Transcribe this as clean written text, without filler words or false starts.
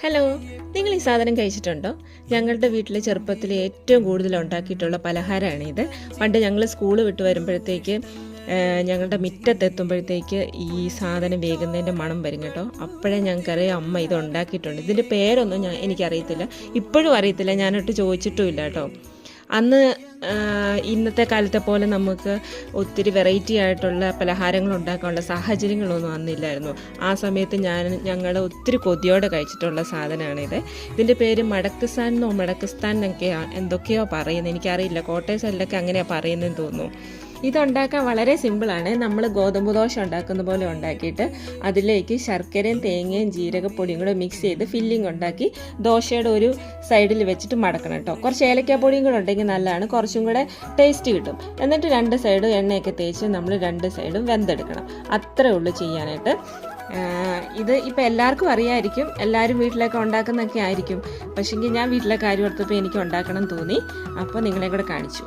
Hello, നിങ്ങൾ ഈ സാധനം കഴിച്ചിട്ടുണ്ടോ? ഞങ്ങളുടെ വീട്ടിലെ ചെറുപ്പത്തിൽ ഏറ്റവും കൂടുതൽ ഉണ്ടാക്കിയിട്ടുള്ള പലഹാരമാണ് ഇത്. പണ്ട് ഞങ്ങൾ സ്കൂൾ വിട്ട് വരുമ്പോഴത്തേക്ക് ഞങ്ങളുടെ മുറ്റത്തെത്തുമ്പോഴത്തേക്ക് ഈ സാധനം വേകുന്നതിൻ്റെ മണം വരും കേട്ടോ. അപ്പോഴേ ഞങ്ങൾക്കറിയാം അമ്മ ഇത് ഉണ്ടാക്കിയിട്ടുണ്ട്. ഇതിൻ്റെ പേരൊന്നും എനിക്കറിയത്തില്ല, ഇപ്പോഴും അറിയത്തില്ല, ഞാനൊട്ട് ചോദിച്ചിട്ടുമില്ല കേട്ടോ. അന്ന് ഇന്നത്തെ കാലത്തെ പോലെ നമുക്ക് ഒത്തിരി വെറൈറ്റി ആയിട്ടുള്ള പലഹാരങ്ങൾ ഉണ്ടാക്കാനുള്ള സാഹചര്യങ്ങളൊന്നും അന്നില്ലായിരുന്നു. ആ സമയത്ത് ഞങ്ങൾ ഒത്തിരി കൊതിയോടെ കഴിച്ചിട്ടുള്ള സാധനമാണിത്. ഇതിൻ്റെ പേര് മടക്കിസ്ഥാൻ എന്നൊക്കെ എന്തൊക്കെയോ പറയുന്നത്, എനിക്കറിയില്ല. കോട്ടയം സൈഡിലൊക്കെ അങ്ങനെയാണ് പറയുന്നതെന്ന് തോന്നുന്നു. ഇതുണ്ടാക്കാൻ വളരെ സിമ്പിളാണ്. നമ്മൾ ഗോതമ്പ് ദോശ ഉണ്ടാക്കുന്ന പോലെ ഉണ്ടാക്കിയിട്ട് അതിലേക്ക് ശർക്കരയും തേങ്ങയും ജീരകപ്പൊടിയും കൂടെ മിക്സ് ചെയ്ത് ഫില്ലിംഗ് ഉണ്ടാക്കി ദോശയുടെ ഒരു സൈഡിൽ വെച്ചിട്ട് മടക്കണം കേട്ടോ. കുറച്ച് ഏലക്കാപ്പൊടിയും കൂടെ ഉണ്ടെങ്കിൽ നല്ലതാണ്, കുറച്ചും കൂടെ ടേസ്റ്റ് കിട്ടും. എന്നിട്ട് രണ്ട് സൈഡും എണ്ണയൊക്കെ തേച്ച് നമ്മൾ രണ്ട് സൈഡും വെന്തെടുക്കണം. അത്രേ ഉള്ളൂ ചെയ്യാനായിട്ട്. ഇത് ഇപ്പം എല്ലാവർക്കും അറിയാമായിരിക്കും, എല്ലാവരും വീട്ടിലൊക്കെ ഉണ്ടാക്കുന്നൊക്കെ ആയിരിക്കും. പക്ഷേങ്കിൽ ഞാൻ വീട്ടിലെ കാര്യം ഓർത്തപ്പോൾ എനിക്ക് ഉണ്ടാക്കണം തോന്നി, അപ്പോൾ നിങ്ങളെ കൂടെ കാണിച്ചു.